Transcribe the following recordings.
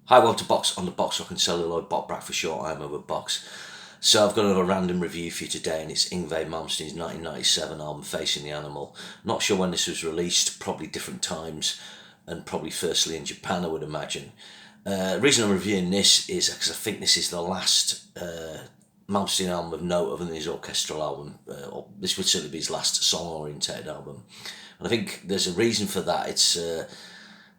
Hi, welcome to Box on the Box Rock and Celluloid Bot Brack for short. I'm over Box. So I've got another random review for you today, and it's Yngwie Malmsteen's 1997 album Facing the Animal. Not sure when this was released, probably different times, and probably firstly in Japan, I would imagine. The reason I'm reviewing this is because I think this is the last Malmsteen album of note other than his orchestral album, or this would certainly be his last song-orientated album. And I think there's a reason for that. It's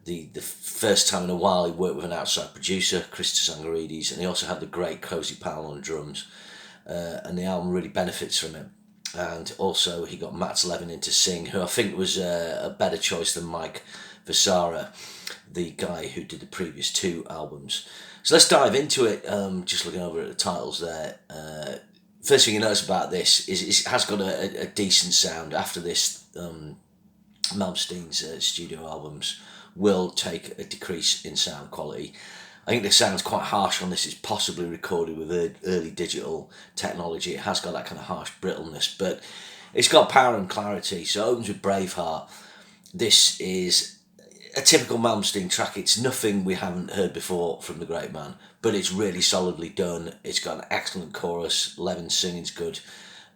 the first time in a while he worked with an outside producer, Christos Angarides, and he also had the great Cozy Powell on drums, and the album really benefits from it. And also he got Mats Levin to sing, who I think was a better choice than Mike Vasara, the guy who did the previous two albums. So let's dive into it, just looking over at the titles there. First thing you notice about this is it has got a decent sound. After this, Malmsteen's studio albums will take a decrease in sound quality. I think the sound's quite harsh on this. It's possibly recorded with early digital technology. It has got that kind of harsh brittleness, but it's got power and clarity. So it opens with Braveheart. This is a typical Malmsteen track. It's nothing we haven't heard before from the great man, but it's really solidly done. It's got an excellent chorus. Levin's singing's good.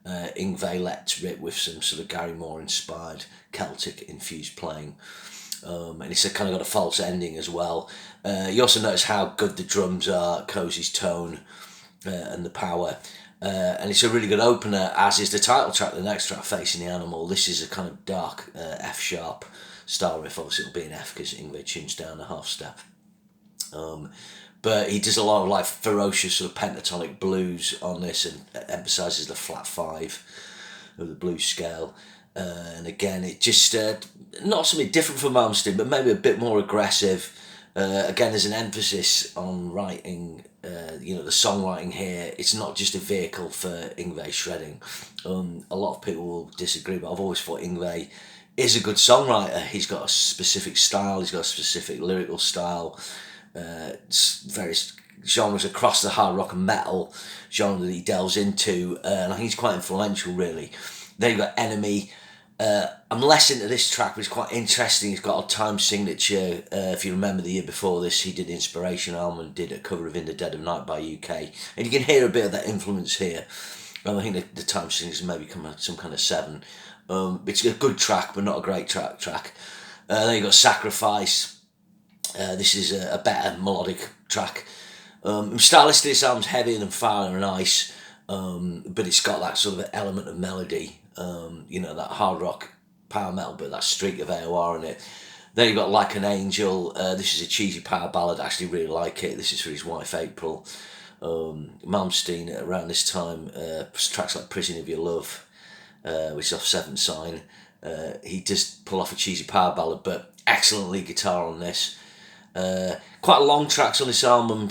Yngwie lets rip with some sort of Gary Moore inspired Celtic infused playing. And it's kind of got a false ending as well. You also notice how good the drums are, Cozy's tone, and the power. And it's a really good opener, as is the title track, the next track, Facing the Animal. This is a kind of dark F-sharp style riff. Obviously it'll be an F because Yngwie tunes down a half step. But he does a lot of like ferocious sort of pentatonic blues on this, and emphasises the flat five of the blues scale. And again, it just not something different from Malmsteen, but maybe a bit more aggressive. Again, there's an emphasis on writing, the songwriting here. It's not just a vehicle for Yngwie shredding. A lot of people will disagree, but I've always thought Yngwie is a good songwriter. He's got a specific style, he's got a specific lyrical style. It's various genres across the hard rock and metal genre that he delves into, and I think he's quite influential, really. Then you've got Enemy. I'm less into this track, but it's quite interesting. He's got a time signature. If you remember the year before this, he did the Inspiration album and did a cover of In the Dead of Night by UK. And you can hear a bit of that influence here. I think the time signature maybe come out some kind of 7. It's a good track, but not a great track. Then you've got Sacrifice. This is a better melodic track. Stylistically, this album's heavier than Fire and Ice, but it's got that sort of element of melody. That hard rock power metal, but that streak of AOR in it. Then you've got Like an Angel. This is a cheesy power ballad. I actually really like it. This is for his wife April. Malmsteen around this time, tracks like Prison of Your Love, which is off Seventh Sign. He does pull off a cheesy power ballad, but excellent lead guitar on this. Quite long tracks on this album,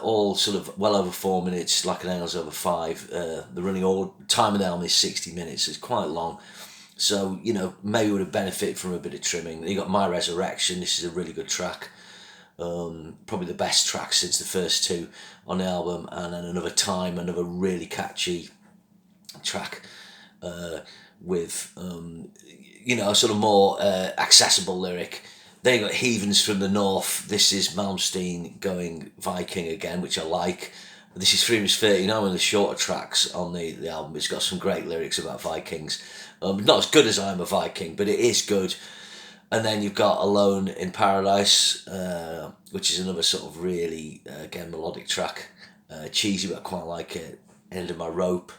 all sort of well over 4 minutes. Like an Angel's over 5. The running all time of the album is 60 minutes. It's quite long, so maybe would have benefited from a bit of trimming. You got My Resurrection. This is a really good track, probably the best track since the first two on the album. And then Another Time, another really catchy track, with a sort of more accessible lyric. Then you got Heathens from the North. This is Malmsteen going Viking again, which I like. This is 3 minutes 39, one of the shorter tracks on the album. It's got some great lyrics about Vikings. Not as good as I'm a Viking, but it is good. And then you've got Alone in Paradise, which is another sort of really, again, melodic track. Cheesy, but I quite like it. End of My Rope.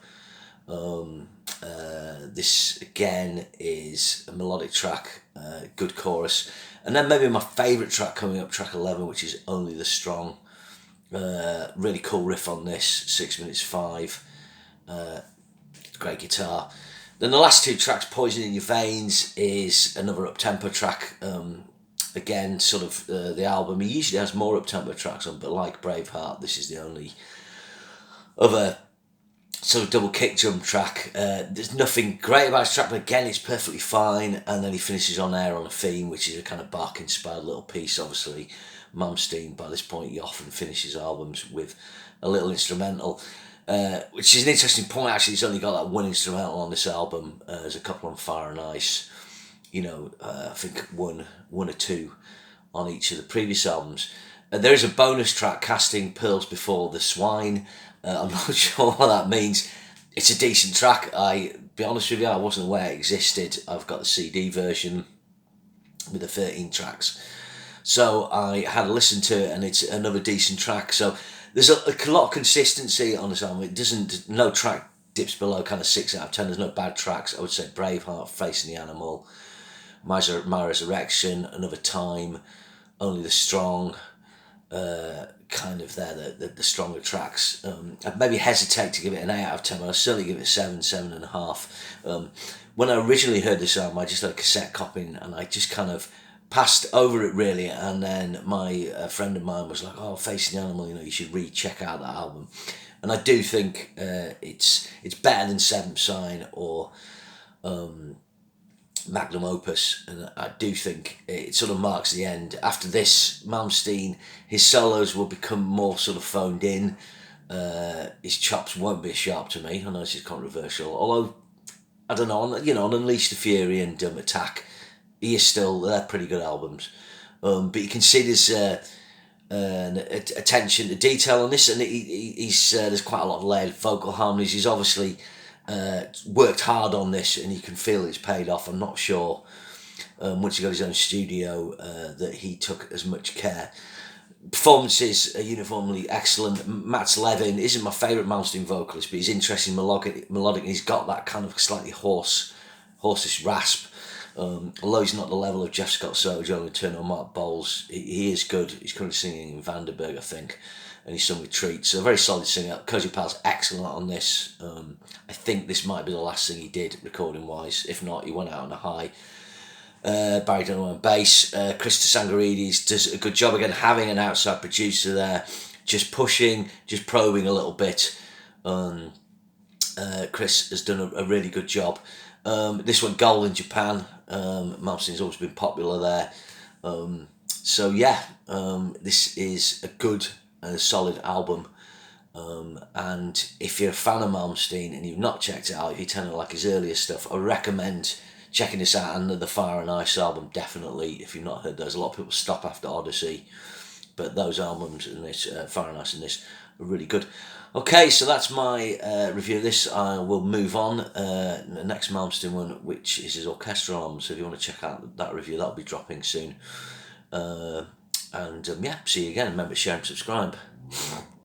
This again is a melodic track, good chorus. And then maybe my favourite track coming up, track 11, which is Only the Strong. Really cool riff on this, 6 minutes 5. Great guitar. Then the last two tracks, Poison in Your Veins, is another up-tempo track. Again, sort of the album, he usually has more up-tempo tracks on, but like Braveheart, this is the only other sort of double kick drum track. There's nothing great about this track, but again, it's perfectly fine. And then he finishes on Air on a Theme, which is a kind of Bach-inspired little piece. Obviously, Malmsteen, by this point, he often finishes albums with a little instrumental, which is an interesting point. Actually, he's only got that one instrumental on this album. There's a couple on Fire and Ice. I think one or two on each of the previous albums. There is a bonus track, Casting Pearls Before the Swine. I'm not sure what that means. It's a decent track. I be honest with you, I wasn't aware it existed. I've got the CD version with the 13 tracks. So I had a listen to it, and it's another decent track. So there's a lot of consistency on this album. It doesn't, no track dips below kind of 6 out of 10. There's no bad tracks. I would say Braveheart, Facing the Animal, My Resurrection, Another Time, Only the Strong, kind of there, the stronger tracks. I'd maybe hesitate to give it an 8 out of 10, but I'd certainly give it 7, 7.5. When I originally heard this album, I just had a cassette copy, and I just kind of passed over it really, and then my friend of mine was like, "Oh, Facing the Animal, you should check out that album." And I do think it's better than Seventh Sign or Magnum Opus, and I do think it sort of marks the end. After this, Malmsteen, his solos will become more sort of phoned in. His chops won't be as sharp to me. I know this is controversial, although I don't know. On Unleash the Fury and Attack, they're pretty good albums. But you can see there's attention to detail on this, and there's quite a lot of layered vocal harmonies. He's obviously worked hard on this, and you can feel it's paid off. I'm not sure once he got his own studio that he took as much care. Performances are uniformly excellent. Mats Levin isn't my favourite Malmsteen vocalist, but he's interesting, melodic, and he's got that kind of slightly hoarsish rasp. Although he's not the level of Jeff Scott Soto, Joe Turner or Mark Bowles, he is good. He's currently singing in Vandenberg, I think, and he's sung with Treat. So a very solid singer. Cozy Pal's excellent on this. I think this might be the last thing he did recording wise. If not, he went out on a high. Barry Dunaway on bass. Krista Sangarides does a good job again, having an outside producer there, just pushing, just probing a little bit. Chris has done a really good job. This went gold in Japan. Malmsteen's always been popular there. So yeah, this is a good and a solid album. And if you're a fan of Malmsteen and you've not checked it out, if you tend to like his earlier stuff, I recommend checking this out, and the Fire and Ice album, definitely. If you've not heard those, a lot of people stop after Odyssey, but those albums and this, Fire and Ice and this, are really good. Okay, so that's my review of this. I will move on. The next Malmsteen one, which is his orchestral album, so if you want to check out that review, that'll be dropping soon. Yeah, see you again. Remember, share and subscribe.